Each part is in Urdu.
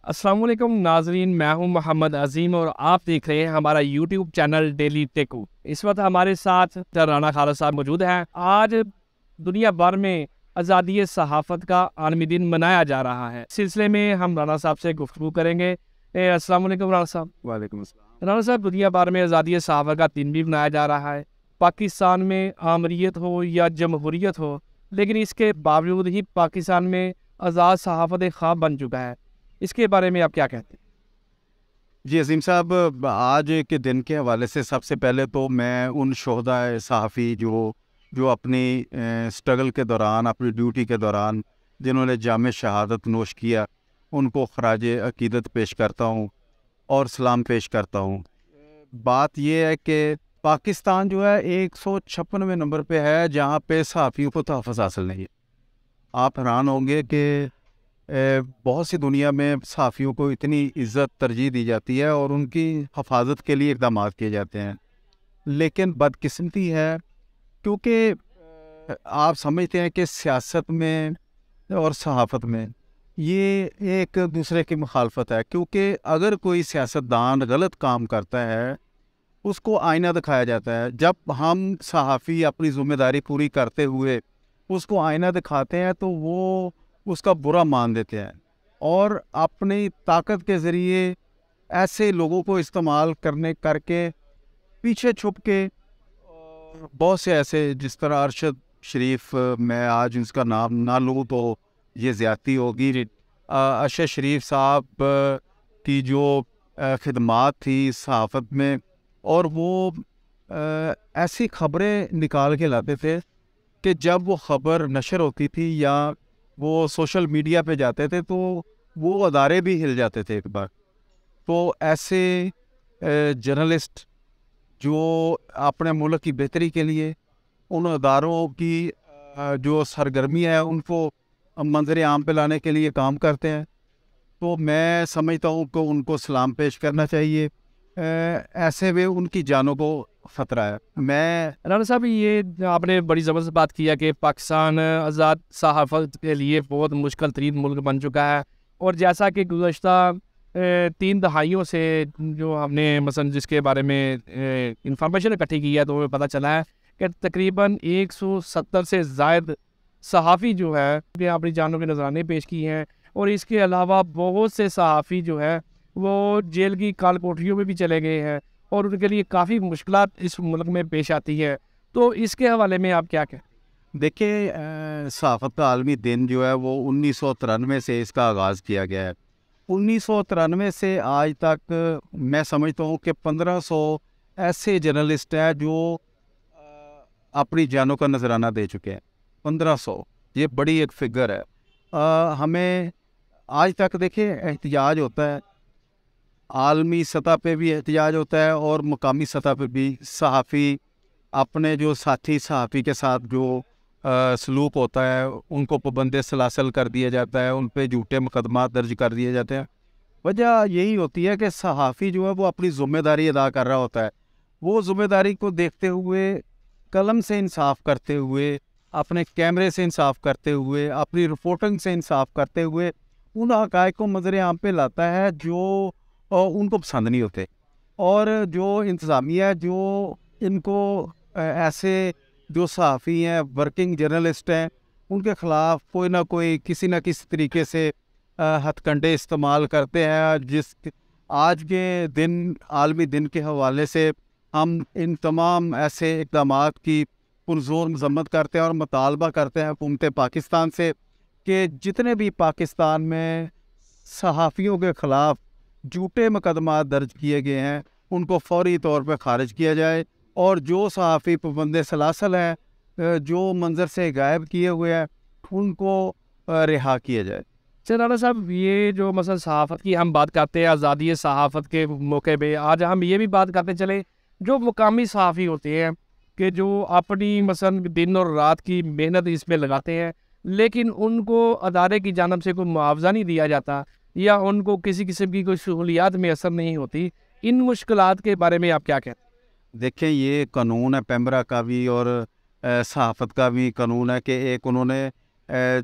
السلام علیکم ناظرین، میں ہوں محمد عظیم اور آپ دیکھ رہے ہیں ہمارا یوٹیوب چینل ڈیلی ٹیکو۔ اس وقت ہمارے ساتھ رانا خالد صاحب موجود ہیں۔ آج دنیا بھر میں آزادی صحافت کا عالمی دن منایا جا رہا ہے۔ اس سلسلے میں ہم رانا صاحب سے گفتگو کریں گے۔ السلام علیکم رانا صاحب۔ وعلیکم السلام۔ رانا صاحب، دنیا بھر میں آزادی صحافت کا دن بھی منایا جا رہا ہے۔ پاکستان میں آمریت ہو یا جمہوریت ہو، لیکن اس کے باوجود ہی پاکستان میں آزاد صحافت ایک خواب بن چکا ہے۔ اس کے بارے میں آپ کیا کہتے ہیں؟ جی عظیم صاحب، آج کے دن کے حوالے سے سب سے پہلے تو میں ان شہدائے صحافی جو اپنی سٹرگل کے دوران، اپنی ڈیوٹی کے دوران جنہوں نے جام شہادت نوش کیا، ان کو خراج عقیدت پیش کرتا ہوں اور سلام پیش کرتا ہوں۔ بات یہ ہے کہ پاکستان جو ہے 156ویں نمبر پہ ہے جہاں پہ صحافیوں کو تحفظ حاصل نہیں ہے۔ آپ حیران ہوں گے کہ بہت سی دنیا میں صحافیوں کو اتنی عزت ترجیح دی جاتی ہے اور ان کی حفاظت کے لیے اقدامات کیے جاتے ہیں، لیکن بدقسمتی ہے کیونکہ آپ سمجھتے ہیں کہ سیاست میں اور صحافت میں یہ ایک دوسرے کی مخالفت ہے، کیونکہ اگر کوئی سیاستدان غلط کام کرتا ہے اس کو آئینہ دکھایا جاتا ہے۔ جب ہم صحافی اپنی ذمہ داری پوری کرتے ہوئے اس کو آئینہ دکھاتے ہیں تو وہ اس کا برا مان دیتے ہیں اور اپنی طاقت کے ذریعے ایسے لوگوں کو استعمال کر کے پیچھے چھپ کے بہت سے ایسے، جس طرح ارشد شریف، میں آج اس کا نام نہ لوں تو یہ زیادتی ہوگی، ارشد شریف صاحب کی جو خدمات تھی صحافت میں، اور وہ ایسی خبریں نکال کے لاتے تھے کہ جب وہ خبر نشر ہوتی تھی یا وہ سوشل میڈیا پہ جاتے تھے تو وہ ادارے بھی ہل جاتے تھے ایک بار۔ تو ایسے جرنلسٹ جو اپنے ملک کی بہتری کے لیے ان اداروں کی جو سرگرمی ہے ان کو منظر عام پہ لانے کے لیے کام کرتے ہیں، تو میں سمجھتا ہوں کہ ان کو سلام پیش کرنا چاہیے۔ ایسے میں ان کی جانوں کو خطرہ ہے۔ میں رانا صاحب، یہ آپ نے بڑی زبردست بات کیا کہ پاکستان آزاد صحافت کے لیے بہت مشکل ترین ملک بن چکا ہے، اور جیسا کہ گزشتہ 3 دہائیوں سے جو ہم نے مثلا جس کے بارے میں انفارمیشن اکٹھی کی ہے تو ہمیں پتہ چلا ہے کہ تقریباً 170 سے زائد صحافی جو ہے کہ اپنی جانوں کے نذرانے پیش کی ہیں، اور اس کے علاوہ بہت سے صحافی جو ہے وہ جیل کی کال کوٹریوں میں بھی چلے گئے ہیں، اور ان کے لیے کافی مشکلات اس ملک میں پیش آتی ہے۔ تو اس کے حوالے میں آپ کیا کہیں؟ دیکھیں، صحافت کا عالمی دن جو ہے وہ 1993 سے اس کا آغاز کیا گیا ہے۔ 1993 سے آج تک میں سمجھتا ہوں کہ 1500 ایسے جرنلسٹ ہیں جو اپنی جانوں کا نذرانہ دے چکے ہیں۔ 1500، یہ بڑی ایک فگر ہے۔ ہمیں آج تک دیکھیں احتجاج ہوتا ہے، عالمی سطح پہ بھی احتجاج ہوتا ہے اور مقامی سطح پہ بھی صحافی اپنے جو ساتھی صحافی کے ساتھ جو سلوک ہوتا ہے ان کو پابند سلاسل کر دیا جاتا ہے، ان پہ جھوٹے مقدمات درج کر دیے جاتے ہیں۔ وجہ یہی ہوتی ہے کہ صحافی جو ہے وہ اپنی ذمہ داری ادا کر رہا ہوتا ہے، وہ ذمہ داری کو دیکھتے ہوئے، قلم سے انصاف کرتے ہوئے، اپنے کیمرے سے انصاف کرتے ہوئے، اپنی رپورٹنگ سے انصاف کرتے ہوئے ان حقائق کو منظر عام پہ لاتا ہے جو ان کو پسند نہیں ہوتے، اور جو انتظامیہ جو ان کو ایسے جو صحافی ہیں، ورکنگ جرنلسٹ ہیں، ان کے خلاف کوئی نہ کوئی کسی نہ کسی طریقے سے ہتھ کنڈے استعمال کرتے ہیں۔ جس آج کے دن، عالمی دن کے حوالے سے ہم ان تمام ایسے اقدامات کی پرزور مذمت کرتے ہیں اور مطالبہ کرتے ہیں حکومت پاکستان سے کہ جتنے بھی پاکستان میں صحافیوں کے خلاف جھوٹے مقدمات درج کیے گئے ہیں ان کو فوری طور پہ خارج کیا جائے، اور جو صحافی پابند سلاسل ہیں، جو منظر سے غائب کیے ہوئے ہیں، ان کو رہا کیا جائے۔ رانا صاحب، یہ جو مثلا صحافت کی ہم بات کرتے ہیں، آزادی صحافت کے موقع پہ آج ہم یہ بھی بات کرتے چلے جو مقامی صحافی ہوتے ہیں کہ جو اپنی مثلا دن اور رات کی محنت اس میں لگاتے ہیں، لیکن ان کو ادارے کی جانب سے کوئی معاوضہ نہیں دیا جاتا یا ان کو کسی قسم کی کوئی سہولیات میسر نہیں ہوتی، ان مشکلات کے بارے میں آپ کیا کہتے ہیں؟ دیکھیں، یہ قانون ہے پیمرا کا بھی اور صحافت کا بھی قانون ہے کہ ایک انہوں نے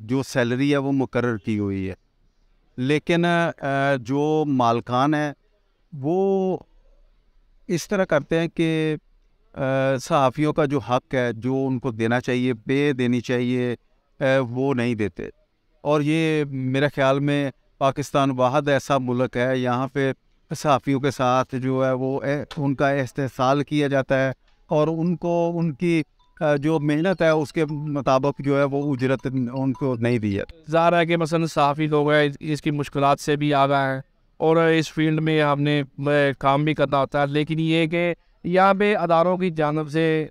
جو سیلری ہے وہ مقرر کی ہوئی ہے، لیکن جو مالکان ہیں وہ اس طرح کرتے ہیں کہ صحافیوں کا جو حق ہے، جو ان کو دینا چاہیے، پے دینی چاہیے، وہ نہیں دیتے. اور یہ میرے خیال میں پاکستان واحد ایسا ملک ہے یہاں پہ صحافیوں کے ساتھ جو ہے وہ ان کا استحصال کیا جاتا ہے، اور ان کو ان کی جو محنت ہے اس کے مطابق جو ہے وہ اجرت ان کو نہیں دی جاتی. ظاہر ہے کہ مثلا صحافی لوگ ہیں اس کی مشکلات سے بھی آگاہ ہیں، اور اس فیلڈ میں ہم نے کام بھی کرنا ہوتا ہے. لیکن یہ کہ یہاں پہ اداروں کی جانب سے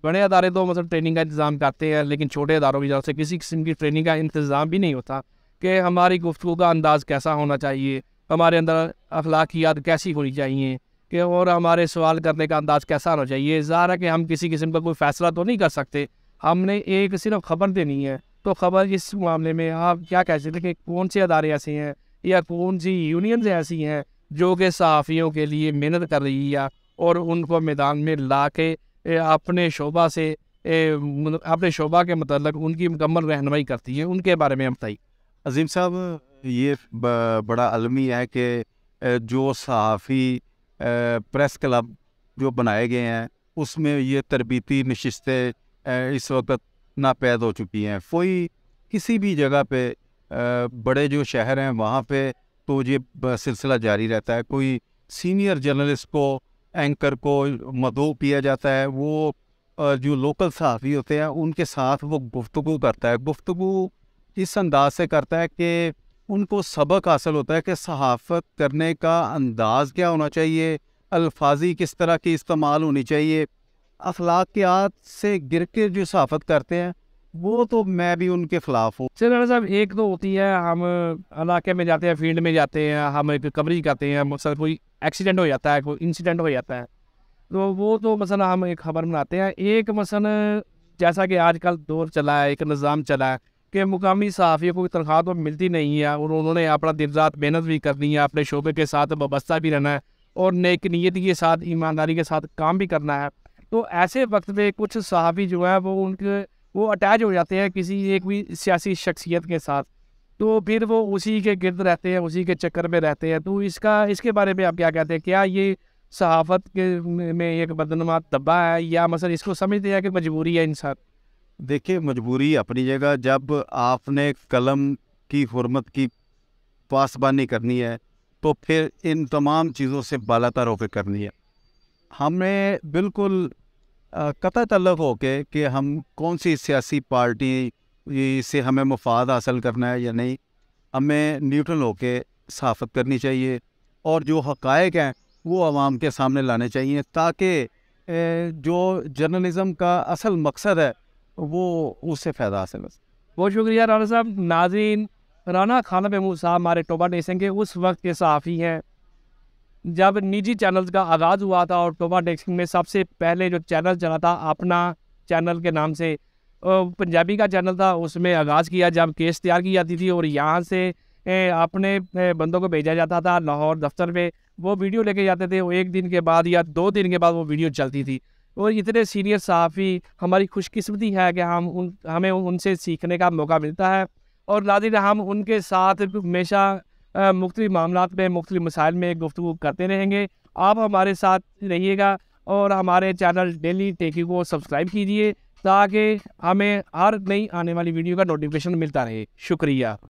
بڑے ادارے تو مثلا ٹریننگ کا انتظام کرتے ہیں، لیکن چھوٹے اداروں کی جانب سے کسی قسم کی ٹریننگ کا انتظام بھی نہیں ہوتا کہ ہماری گفتگو کا انداز کیسا ہونا چاہیے، ہمارے اندر اخلاقیات کیسی ہونی چاہیے، کہ اور ہمارے سوال کرنے کا انداز کیسا ہونا چاہیے. ظاہر ہے کہ ہم کسی قسم کا کوئی فیصلہ تو نہیں کر سکتے، ہم نے ایک صرف خبر دینی ہے. تو خبر اس معاملے میں آپ کیا کہہ سکتے ہیں کہ کون سے ادارے ایسے ہیں یا کون سی یونینز ایسی ہیں جو کہ صحافیوں کے لیے محنت کر رہی ہے اور ان کو میدان میں لا کے اپنے شعبہ سے اپنے شعبہ کے متعلق ان کی مکمل رہنمائی کرتی ہیں؟ ان کے بارے میں ہم بتائیے. عظیم صاحب، یہ بڑا المیہ ہے کہ جو صحافی پریس کلب جو بنائے گئے ہیں اس میں یہ تربیتی نشستیں اس وقت ناپید ہو چکی ہیں. کوئی کسی بھی جگہ پہ بڑے جو شہر ہیں وہاں پہ تو یہ سلسلہ جاری رہتا ہے. کوئی سینئر جرنلسٹ کو، اینکر کو مدعو کیا جاتا ہے، وہ جو لوکل صحافی ہوتے ہیں ان کے ساتھ وہ گفتگو کرتا ہے. گفتگو اس انداز سے کرتا ہے کہ ان کو سبق حاصل ہوتا ہے کہ صحافت کرنے کا انداز کیا ہونا چاہیے، الفاظی کس طرح کی استعمال ہونی چاہیے. اخلاقیات سے گر کے جو صحافت کرتے ہیں وہ تو میں بھی ان کے خلاف ہوں. رانا صاحب، ایک تو ہوتی ہے ہم علاقے میں جاتے ہیں، فیلڈ میں جاتے ہیں، ہم ایک کوریج کرتے ہیں، مثلا کوئی ایکسیڈنٹ ہو جاتا ہے، کوئی انسیڈنٹ ہو جاتا ہے، تو وہ تو مثلا ہم ایک خبر بناتے ہیں. ایک مثلا جیسا کہ آج کل دور چلا ہے، ایک نظام چلا ہے کہ مقامی صحافیوں کو تنخواہ تو ملتی نہیں ہے، اور انہوں نے اپنا دن رات محنت بھی کرنی ہے، اپنے شعبے کے ساتھ وابستہ بھی رہنا ہے، اور نیک نیتی کے ساتھ، ایمانداری کے ساتھ کام بھی کرنا ہے. تو ایسے وقت میں کچھ صحافی جو ہے وہ اٹیچ ہو جاتے ہیں کسی ایک بھی سیاسی شخصیت کے ساتھ، تو پھر وہ اسی کے گرد رہتے ہیں، اسی کے چکر میں رہتے ہیں. تو اس کے بارے میں آپ کیا کہتے ہیں؟ کیا یہ صحافت کے میں ایک بدنما دبا ہے، یا مثلا اس کو سمجھتے ہیں کہ مجبوری ہے انسان؟ دیکھیں، مجبوری اپنی جگہ. جب آپ نے قلم کی حرمت کی پاسبانی کرنی ہے تو پھر ان تمام چیزوں سے بالاتر ہو کے کرنی ہے. ہمیں بالکل قطع تعلق ہو کے کہ ہم کون سی سیاسی پارٹی سے ہمیں مفاد حاصل کرنا ہے یا نہیں، ہمیں نیوٹرل ہو کے صحافت کرنی چاہیے، اور جو حقائق ہیں وہ عوام کے سامنے لانے چاہیے، تاکہ جو جرنلزم کا اصل مقصد ہے وہ اس سے فائدہ حاصل ہو. بہت شکریہ رانا صاحب. ناظرین، رانا خان محمود صاحب ہمارے ٹوبا نیشن کے اس وقت کے صحافی ہیں جب نجی چینلز کا آغاز ہوا تھا، اور ٹوبا نیشن میں سب سے پہلے جو چینل چلا تھا اپنا چینل کے نام سے، پنجابی کا چینل تھا، اس میں آغاز کیا جب کیس تیار کی جاتی تھی اور یہاں سے اپنے بندوں کو بھیجا جاتا تھا لاہور دفتر میں. وہ ویڈیو لے کے جاتے تھے، وہ ایک دن کے بعد یا 2 دن کے بعد وہ ویڈیو چلتی تھی. اور اتنے سینئر صحافی، ہماری خوش قسمتی ہے کہ ہمیں ان سے سیکھنے کا موقع ملتا ہے. اور ناظرین، ہم ان کے ساتھ ہمیشہ مختلف معاملات میں، مختلف مسائل میں گفتگو کرتے رہیں گے. آپ ہمارے ساتھ رہیے گا اور ہمارے چینل ڈیلی ٹیکی کو سبسکرائب کیجیے تاکہ ہمیں ہر نئی آنے والی ویڈیو کا نوٹیفیکیشن ملتا رہے. شکریہ.